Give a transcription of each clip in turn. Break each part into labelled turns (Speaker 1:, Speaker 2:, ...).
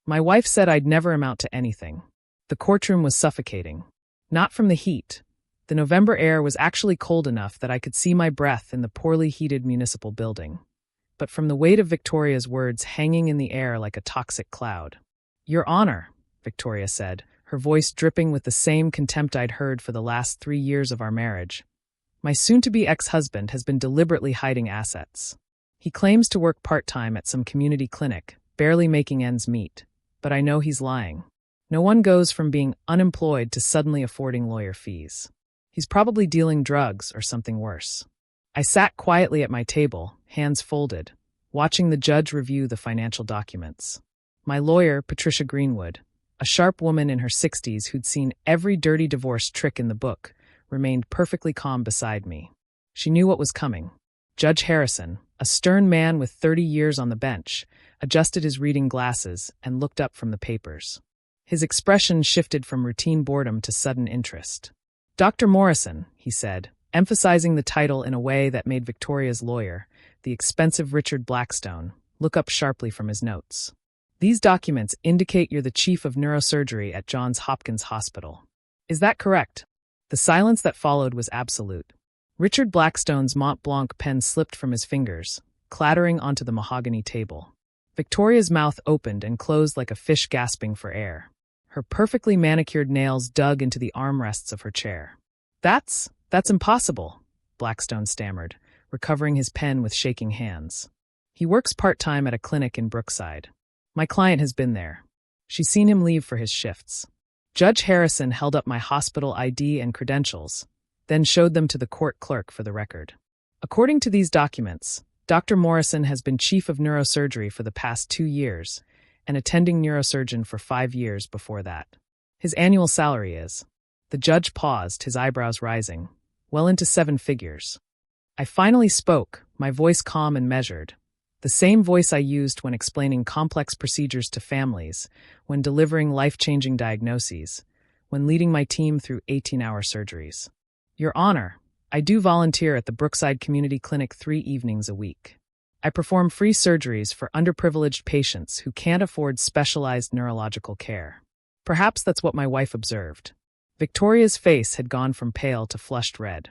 Speaker 1: My wife said I'd never amount to anything. The courtroom was suffocating. Not from the heat. The November air was actually cold enough that I could see my breath in the poorly heated municipal building, but from the weight of Victoria's words hanging in the air like a toxic cloud. "Your Honor," Victoria said, her voice dripping with the same contempt I'd heard for the last 3 years of our marriage. "My soon-to-be ex-husband has been deliberately hiding assets. He claims to work part-time at some community clinic, barely making ends meet, but I know he's lying. No one goes from being unemployed to suddenly affording lawyer fees. He's probably dealing drugs or something worse." I sat quietly at my table, hands folded, watching the judge review the financial documents. My lawyer, Patricia Greenwood, a sharp woman in her 60s who'd seen every dirty divorce trick in the book, remained perfectly calm beside me. She knew what was coming. Judge Harrison, a stern man with 30 years on the bench, adjusted his reading glasses and looked up from the papers. His expression shifted from routine boredom to sudden interest. "Dr. Morrison," he said, emphasizing the title in a way that made Victoria's lawyer, the expensive Richard Blackstone, look up sharply from his notes. "These documents indicate you're the chief of neurosurgery at Johns Hopkins Hospital. Is that correct?" The silence that followed was absolute. Richard Blackstone's Mont Blanc pen slipped from his fingers, clattering onto the mahogany table. Victoria's mouth opened and closed like a fish gasping for air. Her perfectly manicured nails dug into the armrests of her chair. That's impossible," Blackstone stammered, recovering his pen with shaking hands. "He works part-time at a clinic in Brookside. My client has been there. She's seen him leave for his shifts." Judge Harrison held up my hospital ID and credentials, then showed them to the court clerk for the record. "According to these documents, Dr. Morrison has been chief of neurosurgery for the past 2 years, and attending neurosurgeon for 5 years before that. His annual salary is—" The judge paused, his eyebrows rising, "well into 7 figures. I finally spoke, my voice calm and measured, the same voice I used when explaining complex procedures to families, when delivering life-changing diagnoses, when leading my team through 18-hour surgeries. "Your Honor, I do volunteer at the Brookside Community Clinic 3 evenings a week. I perform free surgeries for underprivileged patients who can't afford specialized neurological care." Perhaps that's what my wife observed. Victoria's face had gone from pale to flushed red.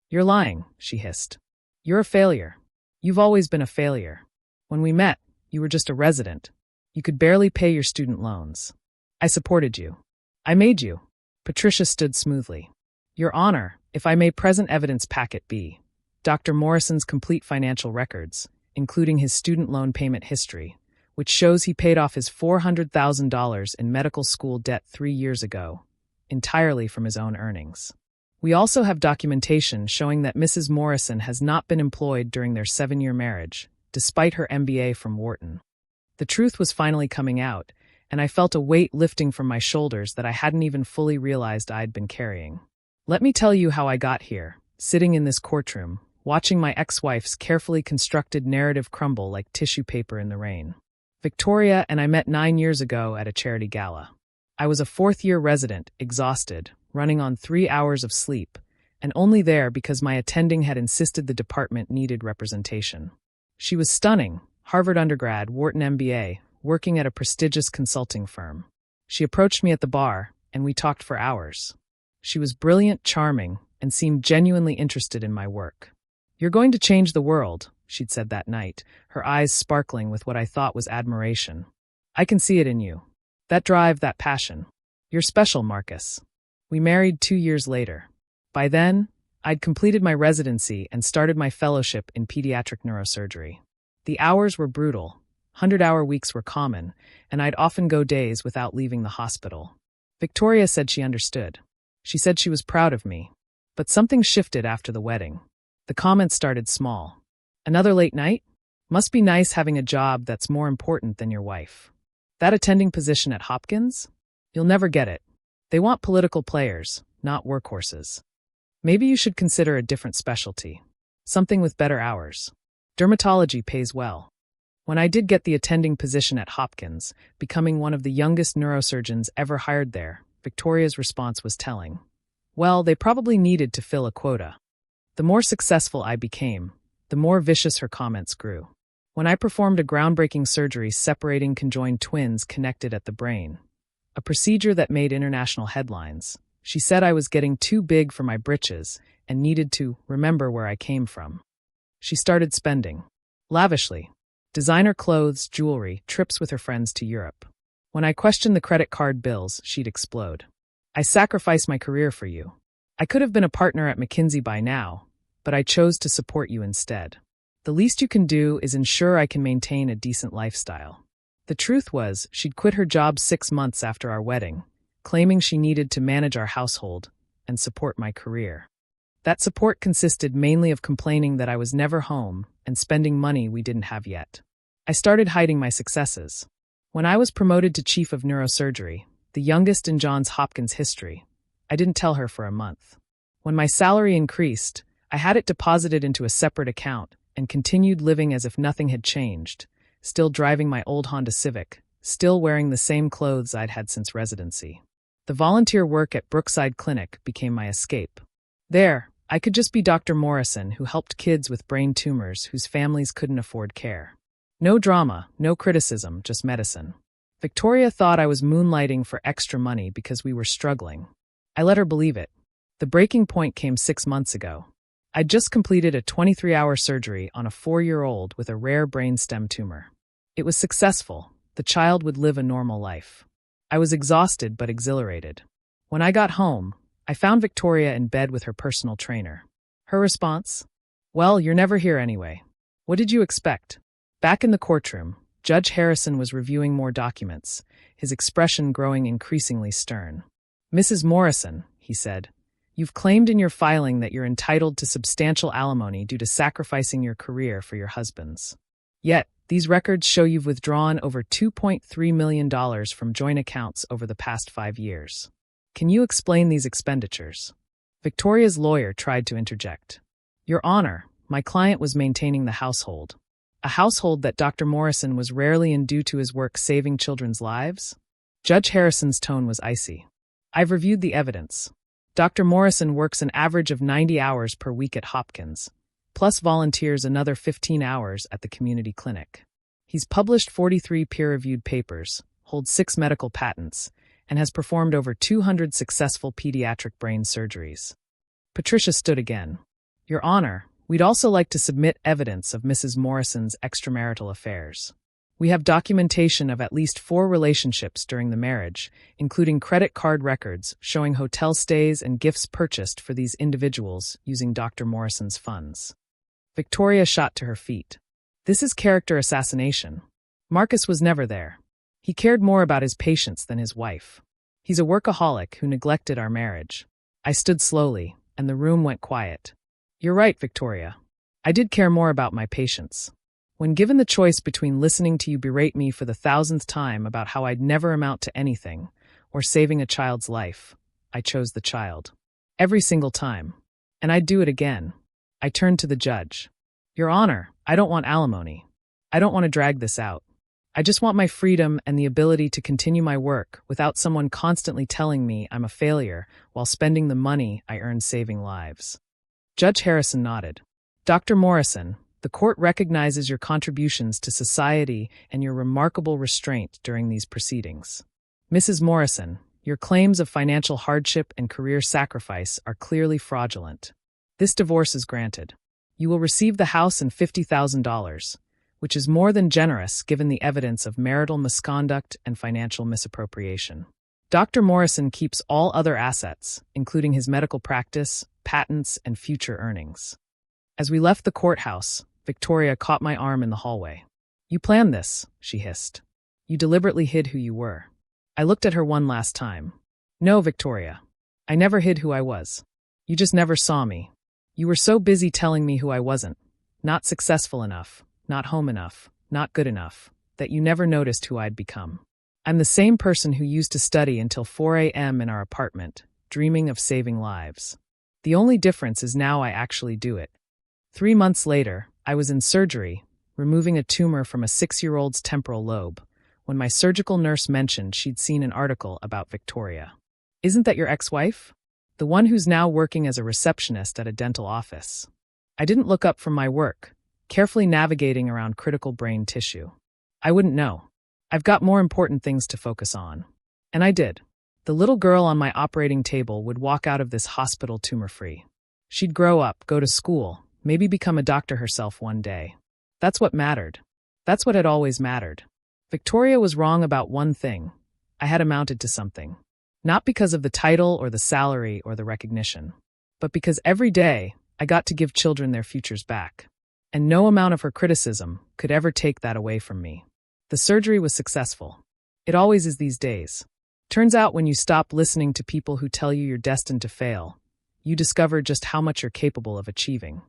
Speaker 1: "You're lying," she hissed. "You're a failure. You've always been a failure. When we met, you were just a resident. You could barely pay your student loans. I supported you. I made you." Patricia stood smoothly. "Your Honor, if I may present evidence packet B, Dr. Morrison's complete financial records, including his student loan payment history, which shows he paid off his $400,000 in medical school debt 3 years ago, entirely from his own earnings. We also have documentation showing that Mrs. Morrison has not been employed during their 7-year marriage, despite her MBA from Wharton." The truth was finally coming out, and I felt a weight lifting from my shoulders that I hadn't even fully realized I'd been carrying. Let me tell you how I got here, sitting in this courtroom, watching my ex-wife's carefully constructed narrative crumble like tissue paper in the rain. Victoria and I met 9 years ago at a charity gala. I was a 4th-year resident, exhausted, running on 3 hours of sleep, and only there because my attending had insisted the department needed representation. She was stunning, Harvard undergrad, Wharton MBA, working at a prestigious consulting firm. She approached me at the bar, and we talked for hours. She was brilliant, charming, and seemed genuinely interested in my work. "You're going to change the world," she'd said that night, her eyes sparkling with what I thought was admiration. "I can see it in you. That drive, that passion. You're special, Marcus." We married 2 years later. By then, I'd completed my residency and started my fellowship in pediatric neurosurgery. The hours were brutal. 100-hour weeks were common, and I'd often go days without leaving the hospital. Victoria said she understood. She said she was proud of me. But something shifted after the wedding. The comments started small. "Another late night? Must be nice having a job that's more important than your wife. That attending position at Hopkins? You'll never get it. They want political players, not workhorses. Maybe you should consider a different specialty. Something with better hours. Dermatology pays well." When I did get the attending position at Hopkins, becoming one of the youngest neurosurgeons ever hired there, Victoria's response was telling. Well, they probably needed to fill a quota. The more successful I became, the more vicious her comments grew. when I performed a groundbreaking surgery separating conjoined twins connected at the brain. A procedure that made international headlines. She said I was getting too big for my britches and needed to remember where I came from. She started spending. Lavishly. Designer clothes, jewelry, trips with her friends to Europe. When I questioned the credit card bills, she'd explode. I sacrificed my career for you. I could have been a partner at McKinsey by now, but I chose to support you instead. The least you can do is ensure I can maintain a decent lifestyle. The truth was, she'd quit her job 6 months after our wedding, claiming she needed to manage our household and support my career. That support consisted mainly of complaining that I was never home and spending money we didn't have yet. I started hiding my successes. When I was promoted to chief of neurosurgery, the youngest in Johns Hopkins history, I didn't tell her for a month. When my salary increased, I had it deposited into a separate account and continued living as if nothing had changed, still driving my old Honda Civic, still wearing the same clothes I'd had since residency. The volunteer work at Brookside Clinic became my escape. There, I could just be Dr. Morrison, who helped kids with brain tumors whose families couldn't afford care. No drama, no criticism, just medicine. Victoria thought I was moonlighting for extra money because we were struggling. I let her believe it. The breaking point came 6 months ago. I'd just completed a 23-hour surgery on a 4-year-old with a rare brainstem tumor. It was successful. The child would live a normal life. I was exhausted but exhilarated. When I got home, I found Victoria in bed with her personal trainer. Her response? Well, you're never here anyway. What did you expect? Back in the courtroom, Judge Harrison was reviewing more documents, his expression growing increasingly stern. Mrs. Morrison, he said, you've claimed in your filing that you're entitled to substantial alimony due to sacrificing your career for your husband's. Yet, these records show you've withdrawn over $2.3 million from joint accounts over the past 5 years. Can you explain these expenditures? Victoria's lawyer tried to interject. Your Honor, my client was maintaining the household. A household that Dr. Morrison was rarely in due to his work saving children's lives? Judge Harrison's tone was icy. I've reviewed the evidence. Dr. Morrison works an average of 90 hours per week at Hopkins, plus volunteers another 15 hours at the community clinic. He's published 43 peer-reviewed papers, holds 6 medical patents, and has performed over 200 successful pediatric brain surgeries. Patricia stood again. Your Honor, we'd also like to submit evidence of Mrs. Morrison's extramarital affairs. We have documentation of at least 4 relationships during the marriage, including credit card records showing hotel stays and gifts purchased for these individuals using Dr. Morrison's funds. Victoria shot to her feet. This is character assassination. Marcus was never there. He cared more about his patients than his wife. He's a workaholic who neglected our marriage. I stood slowly, and the room went quiet. You're right, Victoria. I did care more about my patients. When given the choice between listening to you berate me for the 1000th time about how I'd never amount to anything, or saving a child's life, I chose the child. Every single time. And I'd do it again. I turned to the judge. Your Honor, I don't want alimony. I don't want to drag this out. I just want my freedom and the ability to continue my work without someone constantly telling me I'm a failure while spending the money I earned saving lives. Judge Harrison nodded. Dr. Morrison, the court recognizes your contributions to society and your remarkable restraint during these proceedings. Mrs. Morrison, your claims of financial hardship and career sacrifice are clearly fraudulent. This divorce is granted. You will receive the house and $50,000, which is more than generous given the evidence of marital misconduct and financial misappropriation. Dr. Morrison keeps all other assets, including his medical practice, patents, and future earnings. As we left the courthouse, Victoria caught my arm in the hallway. You planned this, she hissed. You deliberately hid who you were. I looked at her one last time. No, Victoria. I never hid who I was. You just never saw me. You were so busy telling me who I wasn't, not successful enough, not home enough, not good enough, that you never noticed who I'd become. I'm the same person who used to study until 4 a.m. in our apartment, dreaming of saving lives. The only difference is now I actually do it. 3 months later, I was in surgery, removing a tumor from a 6-year-old's temporal lobe, when my surgical nurse mentioned she'd seen an article about Victoria. Isn't that your ex-wife? The one who's now working as a receptionist at a dental office. I didn't look up from my work, carefully navigating around critical brain tissue. I wouldn't know. I've got more important things to focus on. And I did. The little girl on my operating table would walk out of this hospital tumor-free. She'd grow up, go to school, maybe become a doctor herself one day. That's what mattered. That's what had always mattered. Victoria was wrong about one thing. I had amounted to something. Not because of the title or the salary or the recognition, but because every day I got to give children their futures back. And no amount of her criticism could ever take that away from me. The surgery was successful. It always is these days. Turns out when you stop listening to people who tell you you're destined to fail, you discover just how much you're capable of achieving.